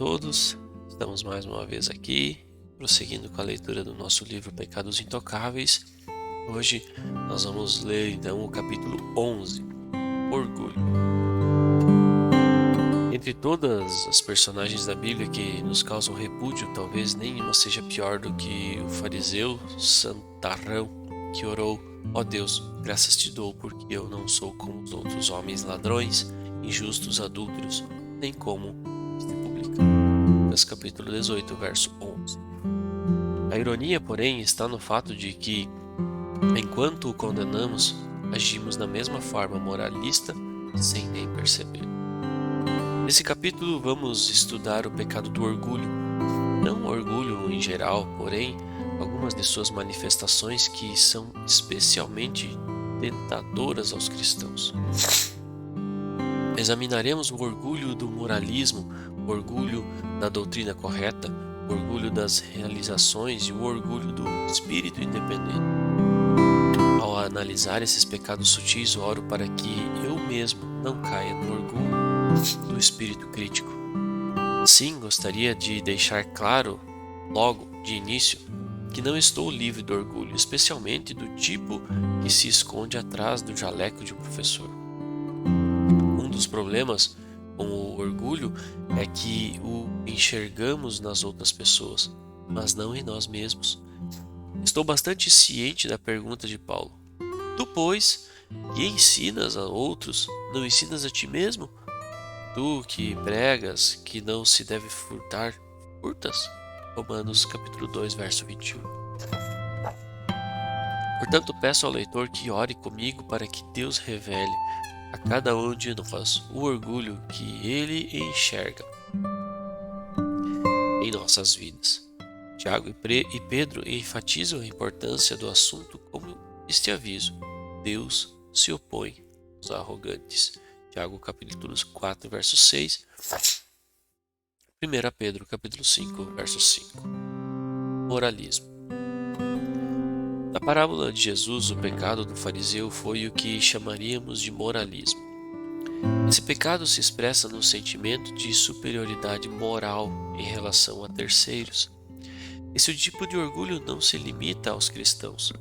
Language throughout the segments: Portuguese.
todos, estamos mais uma vez aqui, prosseguindo com a leitura do nosso livro Pecados Intocáveis. Hoje nós vamos ler então o capítulo 11, Orgulho. Entre todas as personagens da Bíblia que nos causam repúdio, talvez nenhuma seja pior do que o fariseu santarrão que orou: ó Deus, graças te dou porque eu não sou como os outros homens ladrões, injustos, adúlteros, nem como este publicano. Lucas capítulo 18, verso 11. A ironia, porém, está no fato de que, enquanto o condenamos, agimos da mesma forma moralista, sem nem perceber. Nesse capítulo vamos estudar o pecado do orgulho. Não o orgulho em geral, porém, algumas de suas manifestações que são especialmente tentadoras aos cristãos. Examinaremos o orgulho do moralismo, o orgulho da doutrina correta, o orgulho das realizações e o orgulho do espírito independente. Ao analisar esses pecados sutis, oro para que eu mesmo não caia no orgulho do espírito crítico. Sim, gostaria de deixar claro, logo de início, que não estou livre do orgulho, especialmente do tipo que se esconde atrás do jaleco de um professor. Um dos problemas com o orgulho é que o enxergamos nas outras pessoas, mas não em nós mesmos. Estou bastante ciente da pergunta de Paulo. Tu, pois, que ensinas a outros, não ensinas a ti mesmo? Tu que pregas que não se deve furtar, furtas? Romanos capítulo 2, verso 21. Portanto, peço ao leitor que ore comigo para que Deus revele a cada um de nós o orgulho que ele enxerga em nossas vidas. Tiago e Pedro enfatizam a importância do assunto com este aviso: Deus se opõe aos arrogantes. Tiago capítulo 4, verso 6. 1 Pedro capítulo 5, verso 5. Moralismo. Na parábola de Jesus, o pecado do fariseu foi o que chamaríamos de moralismo. Esse pecado se expressa no sentimento de superioridade moral em relação a terceiros. Esse tipo de orgulho não se limita aos cristãos,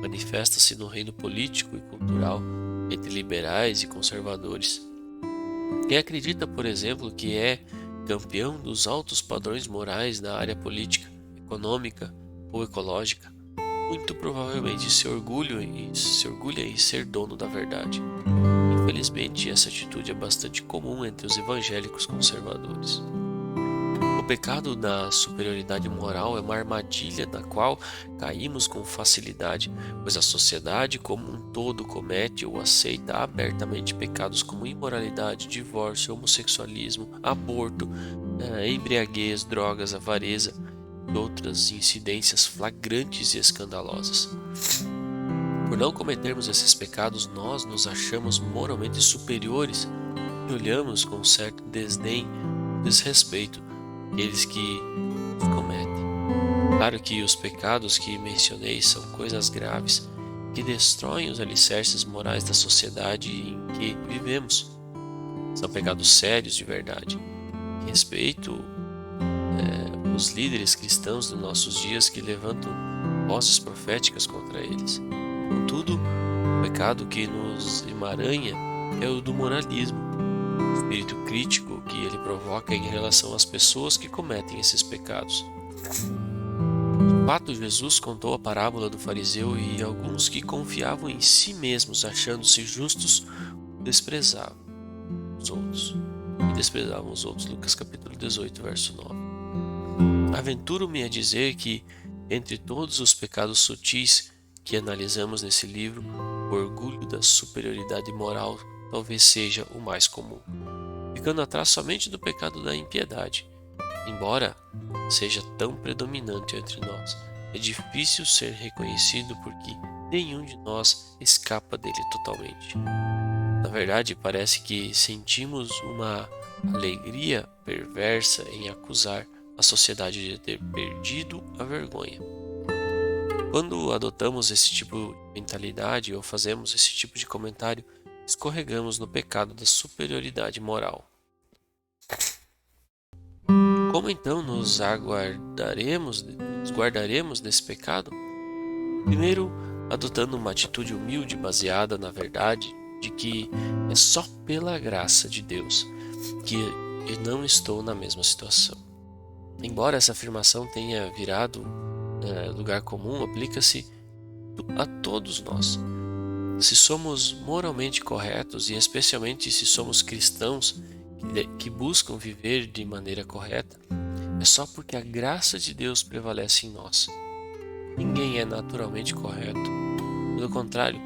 manifesta-se no reino político e cultural, entre liberais e conservadores. Quem acredita, por exemplo, que é campeão dos altos padrões morais na área política, econômica ou ecológica, muito provavelmente se orgulha em ser dono da verdade. Infelizmente, essa atitude é bastante comum entre os evangélicos conservadores. O pecado da superioridade moral é uma armadilha na qual caímos com facilidade, pois a sociedade como um todo comete ou aceita abertamente pecados como imoralidade, divórcio, homossexualismo, aborto, embriaguez, drogas, avareza e outras incidências flagrantes e escandalosas. Por não cometermos esses pecados, nós nos achamos moralmente superiores e olhamos com certo desdém e desrespeito aqueles que os cometem. Claro que os pecados que mencionei são coisas graves que destroem os alicerces morais da sociedade em que vivemos. São pecados sérios de verdade. Respeito os líderes cristãos dos nossos dias que levantam vozes proféticas contra eles. Contudo, o pecado que nos emaranha é o do moralismo, o espírito crítico que ele provoca em relação às pessoas que cometem esses pecados. De fato, Jesus contou a parábola do fariseu e alguns que confiavam em si mesmos, achando-se justos, desprezavam os outros. Lucas capítulo 18, verso 9. Aventuro-me a dizer que, entre todos os pecados sutis que analisamos nesse livro, o orgulho da superioridade moral talvez seja o mais comum, ficando atrás somente do pecado da impiedade. Embora seja tão predominante entre nós, é difícil ser reconhecido porque nenhum de nós escapa dele totalmente. Na verdade, parece que sentimos uma alegria perversa em acusar a sociedade de ter perdido a vergonha. Quando adotamos esse tipo de mentalidade ou fazemos esse tipo de comentário, escorregamos no pecado da superioridade moral. Como então nos guardaremos desse pecado? Primeiro, adotando uma atitude humilde baseada na verdade de que é só pela graça de Deus que eu não estou na mesma situação. Embora essa afirmação tenha virado lugar comum, aplica-se a todos nós. Se somos moralmente corretos e especialmente se somos cristãos que buscam viver de maneira correta, é só porque a graça de Deus prevalece em nós. Ninguém é naturalmente correto. Pelo contrário,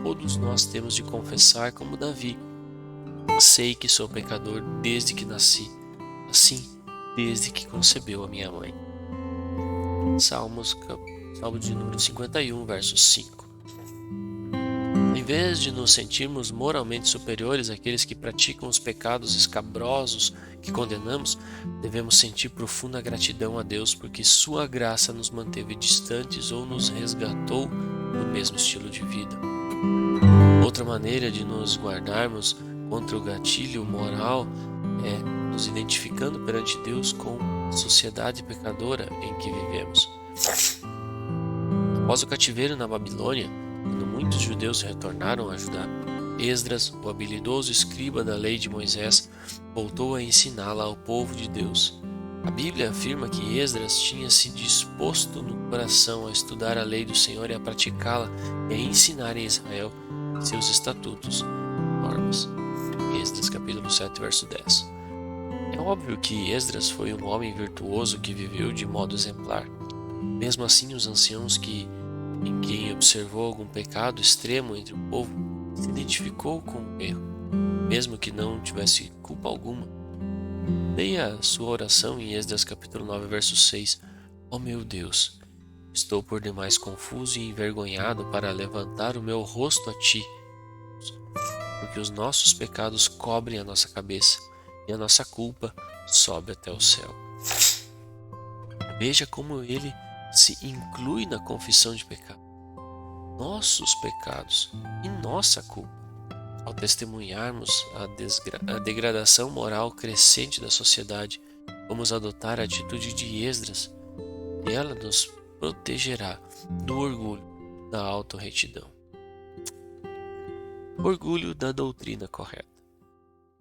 todos nós temos de confessar como Davi: sei que sou pecador desde que nasci, assim, desde que concebeu a minha mãe. Salmo de número 51, verso 5. Em vez de nos sentirmos moralmente superiores àqueles que praticam os pecados escabrosos que condenamos, devemos sentir profunda gratidão a Deus porque sua graça nos manteve distantes ou nos resgatou do mesmo estilo de vida. Outra maneira de nos guardarmos contra o gatilho moral é nos identificando perante Deus com a sociedade pecadora em que vivemos. Após o cativeiro na Babilônia, quando muitos judeus retornaram a Judá, Esdras, o habilidoso escriba da lei de Moisés, voltou a ensiná-la ao povo de Deus. A Bíblia afirma que Esdras tinha se disposto no coração a estudar a lei do Senhor e a praticá-la e a ensinar em Israel seus estatutos, normas. Esdras capítulo 7, verso 10. É óbvio que Esdras foi um homem virtuoso que viveu de modo exemplar. Mesmo assim, os anciãos em quem observou algum pecado extremo entre o povo se identificou com o erro, mesmo que não tivesse culpa alguma. Leia a sua oração em Esdras capítulo 9, verso 6. Ó meu Deus, estou por demais confuso e envergonhado para levantar o meu rosto a ti, porque os nossos pecados cobrem a nossa cabeça e a nossa culpa sobe até o céu. Veja como ele se inclui na confissão de pecado. Nossos pecados e nossa culpa. Ao testemunharmos a degradação moral crescente da sociedade, vamos adotar a atitude de Esdras e ela nos protegerá do orgulho da autorretidão. Orgulho da doutrina correta.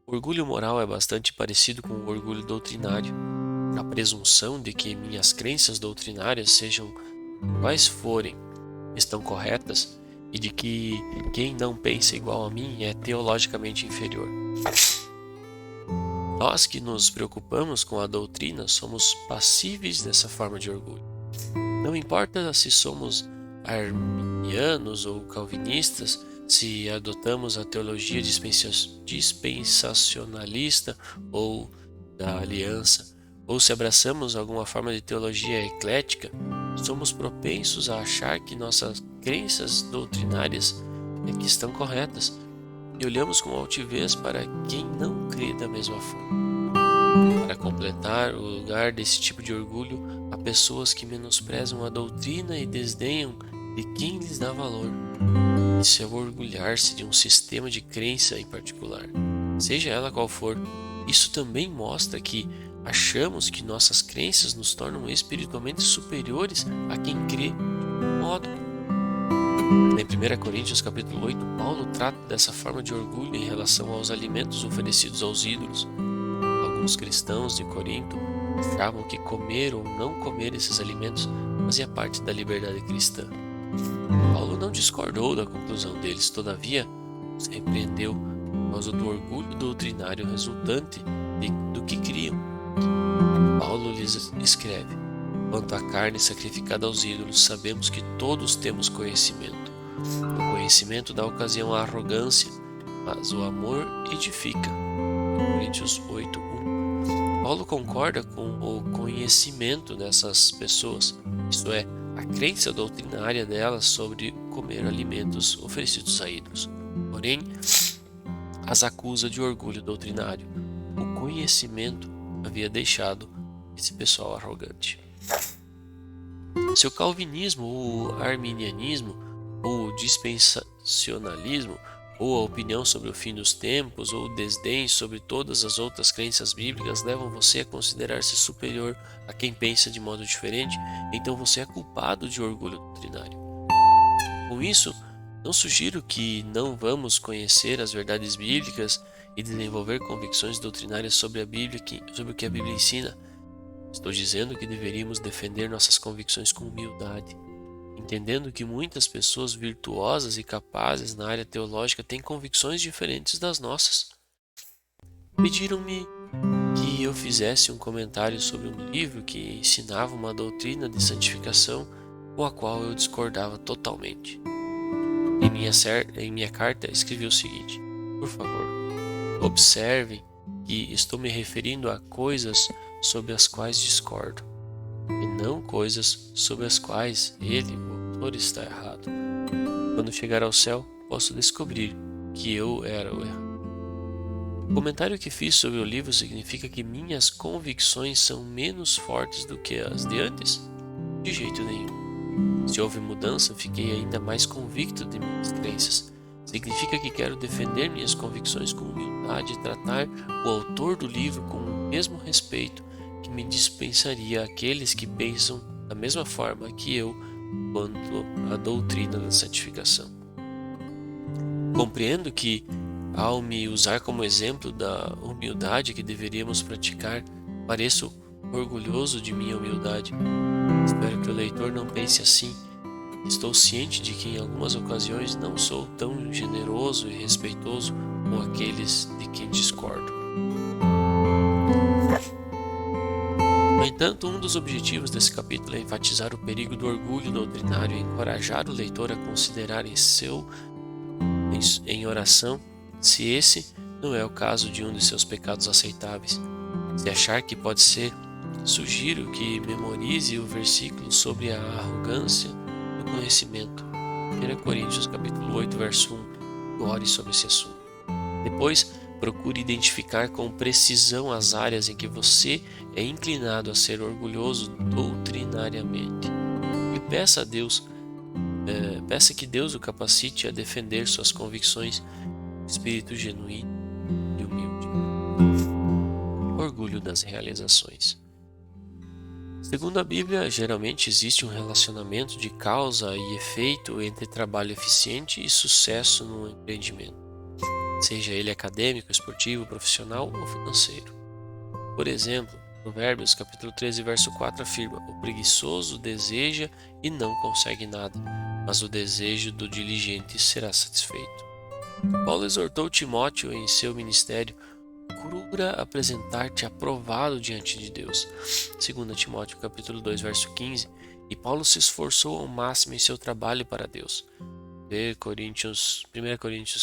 O orgulho moral é bastante parecido com o orgulho doutrinário. A presunção de que minhas crenças doutrinárias, sejam quais forem, estão corretas e de que quem não pensa igual a mim é teologicamente inferior. Nós que nos preocupamos com a doutrina somos passíveis dessa forma de orgulho. Não importa se somos arminianos ou calvinistas, se adotamos a teologia dispensacionalista ou da aliança, ou se abraçamos alguma forma de teologia eclética, somos propensos a achar que nossas crenças doutrinárias é que estão corretas e olhamos com altivez para quem não crê da mesma forma. Para completar o lugar desse tipo de orgulho, há pessoas que menosprezam a doutrina e desdenham de quem lhes dá valor. Isso é orgulhar-se de um sistema de crença em particular, seja ela qual for. Isso também mostra que achamos que nossas crenças nos tornam espiritualmente superiores a quem crê de um modo. Em 1 Coríntios capítulo 8, Paulo trata dessa forma de orgulho em relação aos alimentos oferecidos aos ídolos. Alguns cristãos de Corinto achavam que comer ou não comer esses alimentos fazia parte da liberdade cristã. Paulo não discordou da conclusão deles, todavia os repreendeu por causa do orgulho doutrinário resultante do que criam. Paulo lhes escreve: quanto à carne sacrificada aos ídolos, sabemos que todos temos conhecimento. O conhecimento dá ocasião à arrogância, mas o amor edifica. Coríntios 8:1. Paulo concorda com o conhecimento dessas pessoas, isto é, a crença doutrinária delas sobre comer alimentos oferecidos a ídolos. Porém, as acusa de orgulho doutrinário. O conhecimento havia deixado esse pessoal arrogante. Se o calvinismo, o arminianismo ou o dispensacionalismo ou a opinião sobre o fim dos tempos, ou o desdém sobre todas as outras crenças bíblicas levam você a considerar-se superior a quem pensa de modo diferente, então você é culpado de orgulho doutrinário. Com isso, não sugiro que não vamos conhecer as verdades bíblicas e desenvolver convicções doutrinárias sobre sobre o que a Bíblia ensina. Estou dizendo que deveríamos defender nossas convicções com humildade, entendendo que muitas pessoas virtuosas e capazes na área teológica têm convicções diferentes das nossas. Pediram-me que eu fizesse um comentário sobre um livro que ensinava uma doutrina de santificação com a qual eu discordava totalmente. Em minha carta, escrevi o seguinte: por favor, observem que estou me referindo a coisas sobre as quais discordo, e não coisas sobre as quais ele, o autor, está errado. Quando chegar ao céu, posso descobrir que eu era o errado. O comentário que fiz sobre o livro significa que minhas convicções são menos fortes do que as de antes? De jeito nenhum. Se houve mudança, fiquei ainda mais convicto de minhas crenças. Significa que quero defender minhas convicções com humildade e tratar o autor do livro com o mesmo respeito que me dispensaria aqueles que pensam da mesma forma que eu quanto à doutrina da santificação. Compreendo que, ao me usar como exemplo da humildade que deveríamos praticar, pareço orgulhoso de minha humildade. Espero que o leitor não pense assim. Estou ciente de que em algumas ocasiões não sou tão generoso e respeitoso com aqueles de quem discordo. No entanto, um dos objetivos desse capítulo é enfatizar o perigo do orgulho doutrinário e encorajar o leitor a considerar em oração se esse não é o caso de um de seus pecados aceitáveis. Se achar que pode ser, sugiro que memorize o versículo sobre a arrogância do conhecimento. 1 Coríntios capítulo 8, verso 1. Ore sobre esse assunto. Depois, procure identificar com precisão as áreas em que você é inclinado a ser orgulhoso doutrinariamente. E peça que Deus o capacite a defender suas convicções com espírito genuíno e humilde. Orgulho das realizações. Segundo a Bíblia, geralmente existe um relacionamento de causa e efeito entre trabalho eficiente e sucesso no empreendimento, seja ele acadêmico, esportivo, profissional ou financeiro. Por exemplo, Provérbios capítulo 13, verso 4 afirma: o preguiçoso deseja e não consegue nada, mas o desejo do diligente será satisfeito. Paulo exortou Timóteo em seu ministério: procura apresentar-te aprovado diante de Deus. 2 Timóteo capítulo 2, verso 15. E Paulo se esforçou ao máximo em seu trabalho para Deus. 1 Coríntios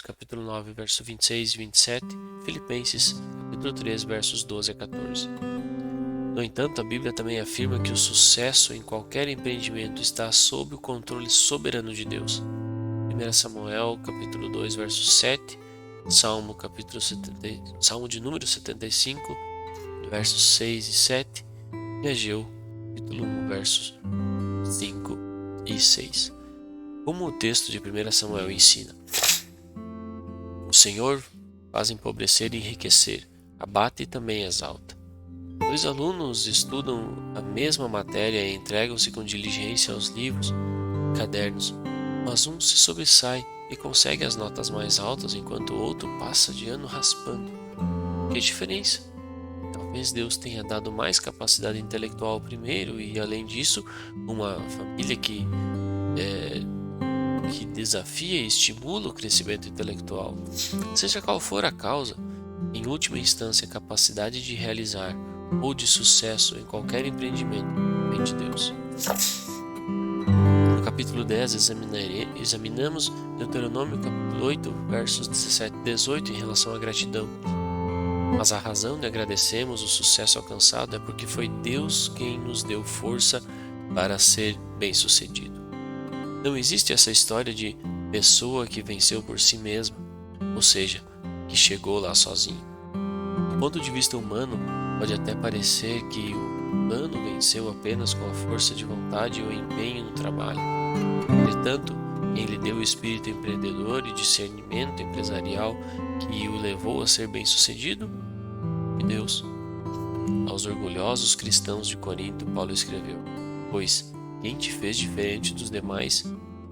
capítulo 9, verso 26 e 27, Filipenses capítulo 3, versos 12 a 14. No entanto, a Bíblia também afirma que o sucesso em qualquer empreendimento está sob o controle soberano de Deus. 1 Samuel capítulo 2, verso 7, Salmo de número 75, versos 6 e 7, e Ageu capítulo 1, versos 5 e 6. Como o texto de 1 Samuel ensina: o Senhor faz empobrecer e enriquecer, abate e também exalta. Dois alunos estudam a mesma matéria e entregam-se com diligência aos livros e cadernos, mas um se sobressai e consegue as notas mais altas, enquanto o outro passa de ano raspando. Que diferença? Talvez Deus tenha dado mais capacidade intelectual ao primeiro e, além disso, uma família que desafia e estimula o crescimento intelectual. Seja qual for a causa, em última instância, a capacidade de realizar ou de sucesso em qualquer empreendimento vem de Deus. No capítulo 10, examinamos Deuteronômio capítulo 8, versos 17 e 18 em relação à gratidão. Mas a razão de agradecermos o sucesso alcançado é porque foi Deus quem nos deu força para ser bem-sucedido. Não existe essa história de pessoa que venceu por si mesma, ou seja, que chegou lá sozinho. Do ponto de vista humano, pode até parecer que o humano venceu apenas com a força de vontade ou empenho no trabalho. Entretanto, quem lhe deu o espírito empreendedor e discernimento empresarial que o levou a ser bem-sucedido? Foi Deus. Aos orgulhosos cristãos de Corinto, Paulo escreveu: Pois quem te fez diferente dos demais?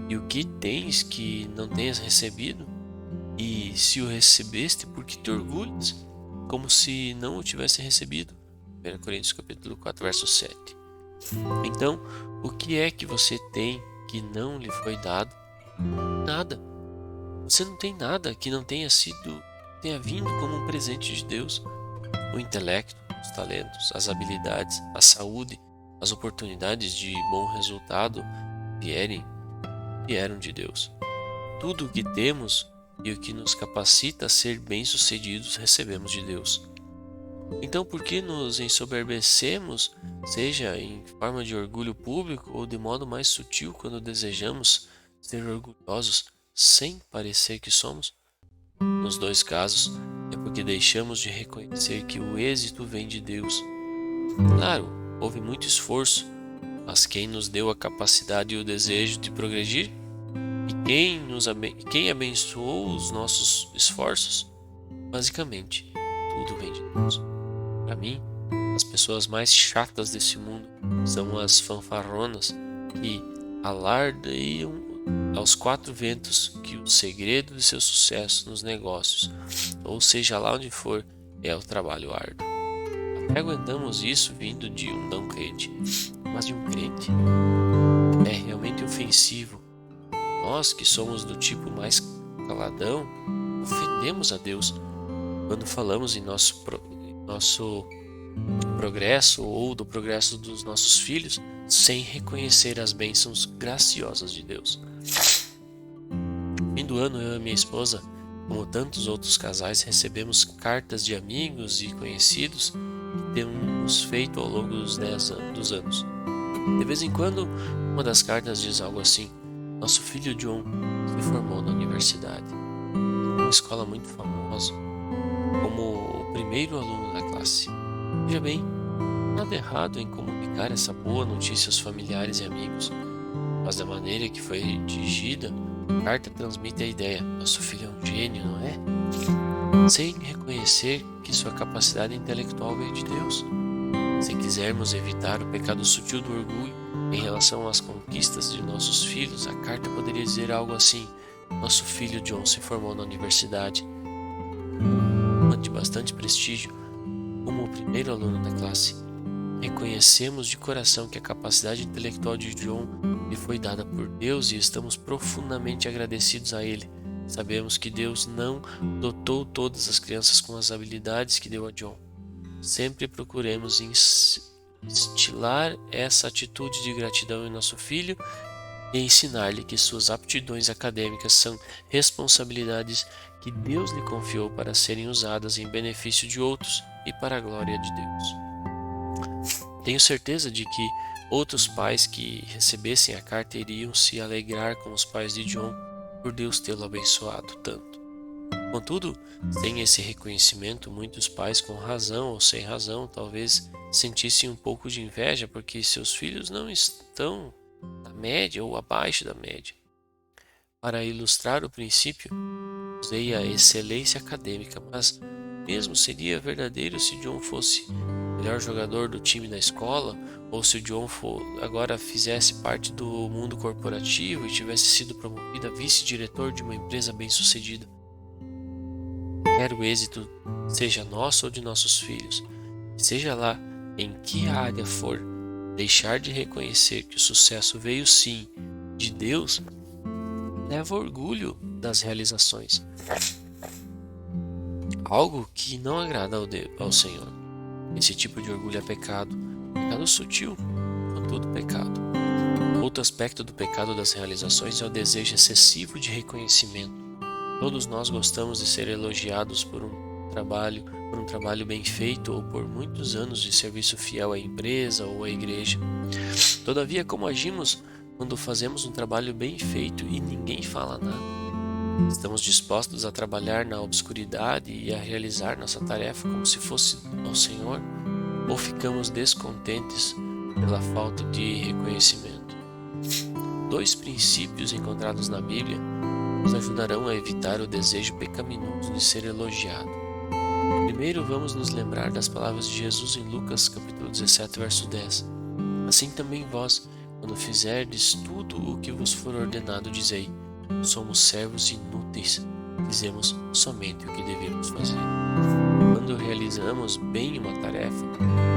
E o que tens que não tenhas recebido? E se o recebeste, por que te orgulhas? Como se não o tivesse recebido. 1 Coríntios capítulo 4, verso 7. Então, o que é que você tem que não lhe foi dado? Nada. Você não tem nada que não tenha vindo como um presente de Deus. O intelecto, os talentos, as habilidades, a saúde, as oportunidades de bom resultado vieram de Deus. Tudo o que temos e o que nos capacita a ser bem-sucedidos recebemos de Deus. Então, por que nos ensoberbecemos, seja em forma de orgulho público ou de modo mais sutil quando desejamos ser orgulhosos sem parecer que somos? Nos dois casos, é porque deixamos de reconhecer que o êxito vem de Deus. Claro, houve muito esforço, mas quem nos deu a capacidade e o desejo de progredir? E quem abençoou os nossos esforços? Basicamente, tudo vem de Deus. Para mim, as pessoas mais chatas desse mundo são as fanfarronas que alardeiam aos quatro ventos que o segredo de seu sucesso nos negócios, ou seja lá onde for, é o trabalho árduo. Até aguentamos isso vindo de um não crente, mas de um crente é realmente ofensivo. Nós que somos do tipo mais caladão, ofendemos a Deus quando falamos em nosso progresso ou do progresso dos nossos filhos sem reconhecer as bênçãos graciosas de Deus. No fim do ano, eu e minha esposa, como tantos outros casais, recebemos cartas de amigos e conhecidos que temos feito ao longo dos anos. De vez em quando, uma das cartas diz algo assim: Nosso filho John se formou na universidade, uma escola muito famosa, como o primeiro aluno da classe. Veja bem, nada errado em comunicar essa boa notícia aos familiares e amigos, mas da maneira que foi dirigida, a carta transmite a ideia: nosso filho é um gênio, não é? Sem reconhecer que sua capacidade intelectual veio de Deus. Se quisermos evitar o pecado sutil do orgulho em relação às conquistas de nossos filhos, a carta poderia dizer algo assim: nosso filho John se formou na universidade, uma de bastante prestígio, como o primeiro aluno da classe. Reconhecemos de coração que a capacidade intelectual de John lhe foi dada por Deus e estamos profundamente agradecidos a ele. Sabemos que Deus não dotou todas as crianças com as habilidades que deu a John. Sempre procuremos instilar essa atitude de gratidão em nosso filho e ensinar-lhe que suas aptidões acadêmicas são responsabilidades que Deus lhe confiou para serem usadas em benefício de outros e para a glória de Deus. Tenho certeza de que outros pais que recebessem a carta iriam se alegrar com os pais de John por Deus tê-lo abençoado tanto. Contudo, sem esse reconhecimento, muitos pais, com razão ou sem razão, talvez sentissem um pouco de inveja porque seus filhos não estão na média ou abaixo da média. Para ilustrar o princípio, usei a excelência acadêmica, mas mesmo seria verdadeiro se John fosse o melhor jogador do time da escola, ou se o John agora fizesse parte do mundo corporativo e tivesse sido promovido a vice-diretor de uma empresa bem-sucedida. Quer o êxito seja nosso ou de nossos filhos, seja lá em que área for, deixar de reconhecer que o sucesso veio sim de Deus leva orgulho das realizações, algo que não agrada ao Senhor. Esse tipo de orgulho é pecado sutil, contudo pecado. Outro aspecto do pecado das realizações é o desejo excessivo de reconhecimento. Todos nós gostamos de ser elogiados por um trabalho bem feito ou por muitos anos de serviço fiel à empresa ou à igreja. Todavia, como agimos quando fazemos um trabalho bem feito e ninguém fala nada? Estamos dispostos a trabalhar na obscuridade e a realizar nossa tarefa como se fosse ao Senhor? Ou ficamos descontentes pela falta de reconhecimento? Dois princípios encontrados na Bíblia nos ajudarão a evitar o desejo pecaminoso de ser elogiado. Primeiro, vamos nos lembrar das palavras de Jesus em Lucas capítulo 17, verso 10. Assim também vós, quando fizerdes tudo o que vos for ordenado, dizei: somos servos inúteis, dizemos somente o que devemos fazer. Quando realizamos bem uma tarefa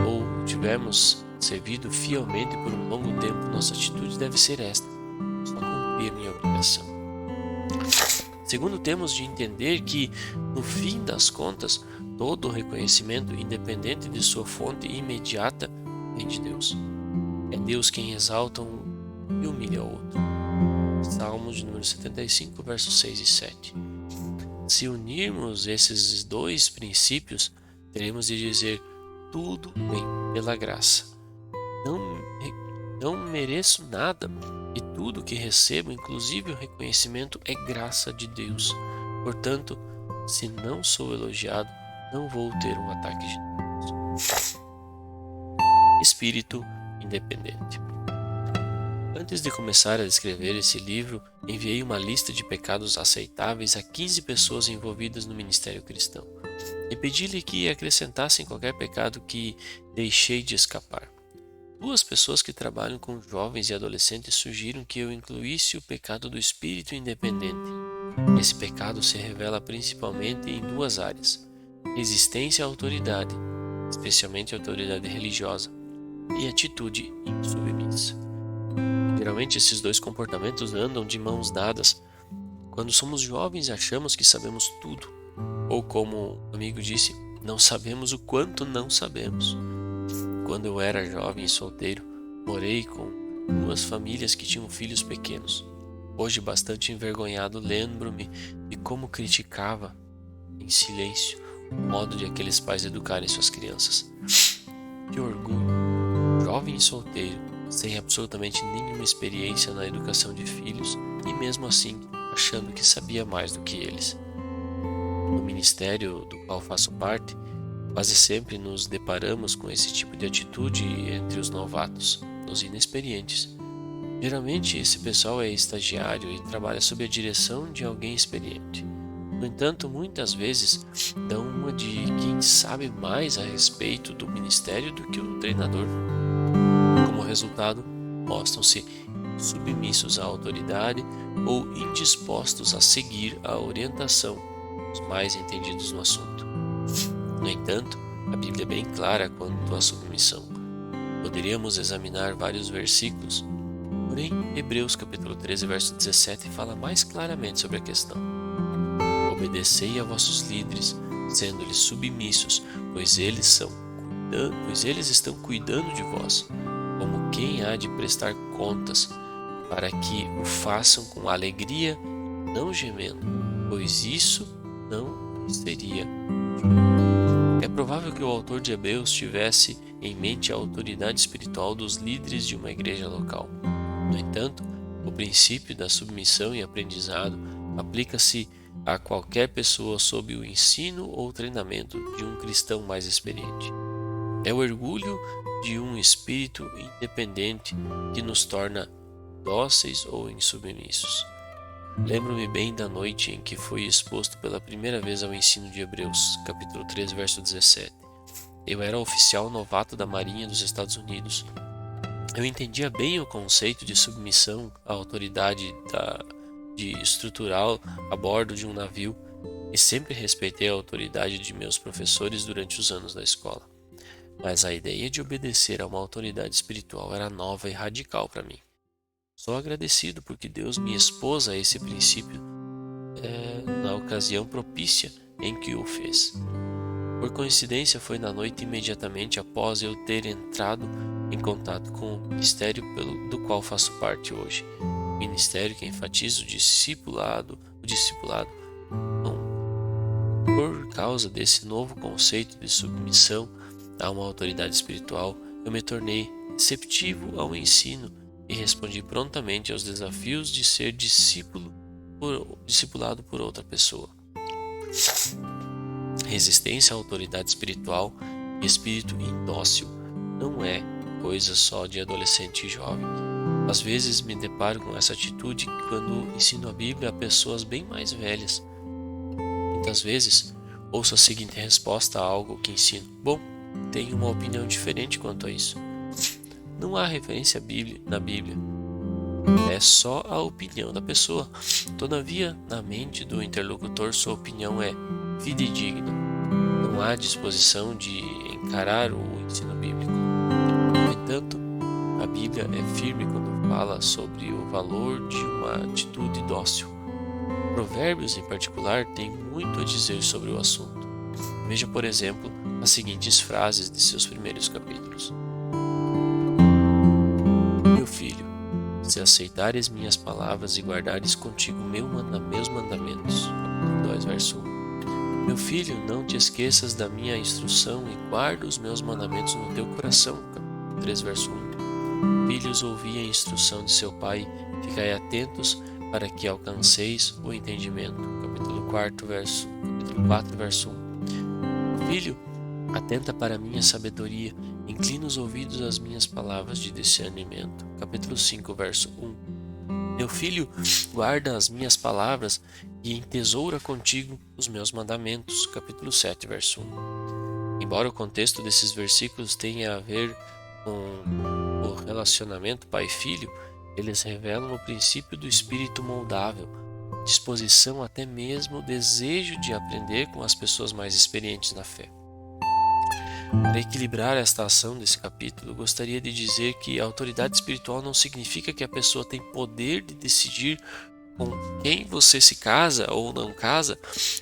ou tivermos servido fielmente por um longo tempo, nossa atitude deve ser esta: só cumprir minha obrigação. Segundo, temos de entender que, no fim das contas, todo reconhecimento, independente de sua fonte imediata, vem de Deus. É Deus quem exalta um e humilha o outro. Salmos de número 75, versos 6 e 7. Se unirmos esses dois princípios, teremos de dizer: tudo vem pela graça. Não mereço nada e tudo que recebo, inclusive o reconhecimento, é graça de Deus. Portanto, se não sou elogiado, não vou ter um ataque de Deus. Espírito independente. Antes de começar a escrever esse livro, enviei uma lista de pecados aceitáveis a 15 pessoas envolvidas no ministério cristão e pedi-lhe que acrescentassem qualquer pecado que deixei de escapar. 2 pessoas que trabalham com jovens e adolescentes sugeriram que eu incluísse o pecado do espírito independente. Esse pecado se revela principalmente em 2 áreas: resistência à autoridade, especialmente à autoridade religiosa, e atitude insubmissa. Geralmente esses 2 comportamentos andam de mãos dadas. Quando somos jovens, achamos que sabemos tudo, ou como um amigo disse, não sabemos o quanto não sabemos. Quando eu era jovem e solteiro, morei com 2 famílias que tinham filhos pequenos. Hoje, bastante envergonhado, lembro-me de como criticava, em silêncio, o modo de aqueles pais educarem suas crianças. Que orgulho! Jovem e solteiro, sem absolutamente nenhuma experiência na educação de filhos e mesmo assim achando que sabia mais do que eles. No ministério do qual faço parte, quase sempre nos deparamos com esse tipo de atitude entre os novatos, os inexperientes. Geralmente esse pessoal é estagiário e trabalha sob a direção de alguém experiente. No entanto, muitas vezes dão uma de quem sabe mais a respeito do ministério do que o treinador. Como resultado, mostram-se submissos à autoridade ou indispostos a seguir a orientação dos mais entendidos no assunto. No entanto, a Bíblia é bem clara quanto à submissão. Poderíamos examinar vários versículos, porém Hebreus capítulo 13, verso 17 fala mais claramente sobre a questão. Obedecei a vossos líderes, sendo-lhes submissos, pois eles estão cuidando de vós, como quem há de prestar contas, para que o façam com alegria, não gemendo, pois isso não seria justo. É provável que o autor de Hebreus tivesse em mente a autoridade espiritual dos líderes de uma igreja local. No entanto, o princípio da submissão e aprendizado aplica-se a qualquer pessoa sob o ensino ou treinamento de um cristão mais experiente. É o orgulho de um espírito independente que nos torna dóceis ou insubmissos. Lembro-me bem da noite em que fui exposto pela primeira vez ao ensino de Hebreus, capítulo 13, verso 17. Eu era oficial novato da Marinha dos Estados Unidos. Eu entendia bem o conceito de submissão à autoridade estrutural a bordo de um navio e sempre respeitei a autoridade de meus professores durante os anos da escola. Mas a ideia de obedecer a uma autoridade espiritual era nova e radical para mim. Sou agradecido porque Deus me expôs a esse princípio na ocasião propícia em que o fez. Por coincidência, foi na noite imediatamente após eu ter entrado em contato com o ministério do qual faço parte hoje. Ministério que enfatiza o discipulado. Por causa desse novo conceito de submissão a uma autoridade espiritual, eu me tornei receptivo ao ensino e respondi prontamente aos desafios de ser discipulado por outra pessoa. Resistência à autoridade espiritual e espírito indócil não é coisa só de adolescente e jovem. Às vezes me deparo com essa atitude quando ensino a Bíblia a pessoas bem mais velhas. Muitas vezes ouço a seguinte resposta a algo que ensino: bom, tenho uma opinião diferente quanto a isso. Não há referência na Bíblia. É só a opinião da pessoa. Todavia, na mente do interlocutor, sua opinião é fidedigna. Não há disposição de encarar o ensino bíblico. No entanto, a Bíblia é firme quando fala sobre o valor de uma atitude dócil. Provérbios, em particular, tem muito a dizer sobre o assunto. Veja, por exemplo, as seguintes frases de seus primeiros capítulos: Meu filho, se aceitares minhas palavras e guardares contigo meus mandamentos. Capítulo 2, verso 1. Meu filho, não te esqueças da minha instrução e guarda os meus mandamentos no teu coração. Capítulo 3, verso 1. Filhos, ouvi a instrução de seu pai, ficai atentos para que alcanceis o entendimento. Capítulo 4, verso 1. Filho, atenta para a minha sabedoria, inclina os ouvidos às minhas palavras de discernimento. Capítulo 5, verso 1. Meu filho, guarda as minhas palavras e entesoura contigo os meus mandamentos. Capítulo 7, verso 1. Embora o contexto desses versículos tenha a ver com o relacionamento pai-filho, eles revelam o princípio do espírito moldável, disposição, até mesmo o desejo de aprender com as pessoas mais experientes na fé. Para equilibrar esta ação desse capítulo, gostaria de dizer que a autoridade espiritual não significa que a pessoa tem poder de decidir com quem você se casa ou não casa,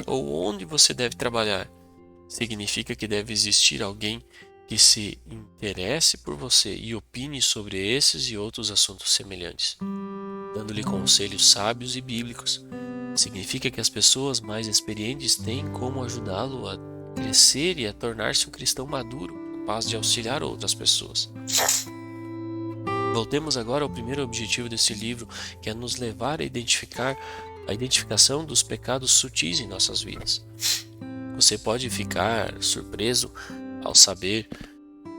ou onde você deve trabalhar. Significa que deve existir alguém que se interesse por você e opine sobre esses e outros assuntos semelhantes, dando-lhe conselhos sábios e bíblicos. Significa que as pessoas mais experientes têm como ajudá-lo a crescer e a tornar-se um cristão maduro, capaz de auxiliar outras pessoas. Voltemos agora ao primeiro objetivo desse livro, que é nos levar a identificação dos pecados sutis em nossas vidas. Você pode ficar surpreso ao saber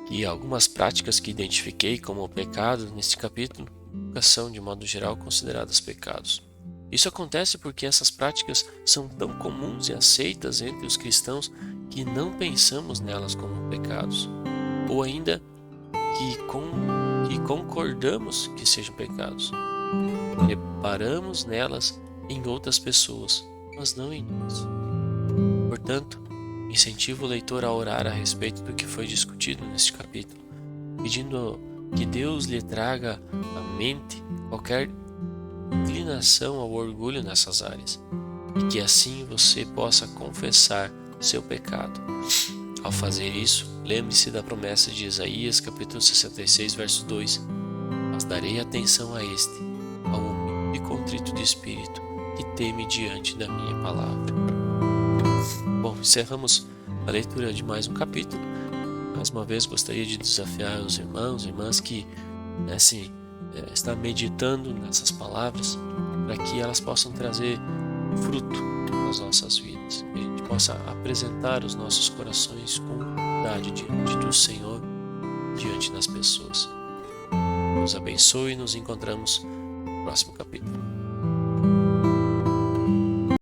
que algumas práticas que identifiquei como pecado neste capítulo nunca são, de modo geral, consideradas pecados. Isso acontece porque essas práticas são tão comuns e aceitas entre os cristãos que não pensamos nelas como pecados, ou ainda que concordamos que sejam pecados. Reparamos nelas em outras pessoas, mas não em nós. Portanto, incentivo o leitor a orar a respeito do que foi discutido neste capítulo, pedindo que Deus lhe traga à mente qualquer inclinação ao orgulho nessas áreas, e que assim você possa confessar seu pecado. Ao fazer isso, lembre-se da promessa de Isaías, capítulo 66, verso 2: Mas darei atenção a este, ao humilde e contrito de espírito, que teme diante da minha palavra. Bom, encerramos a leitura de mais um capítulo. Mais uma vez gostaria de desafiar os irmãos e irmãs que está meditando nessas palavras, para que elas possam trazer fruto nas nossas vidas, que a gente possa apresentar os nossos corações com humildade diante do Senhor, diante das pessoas. Deus abençoe e nos encontramos no próximo capítulo.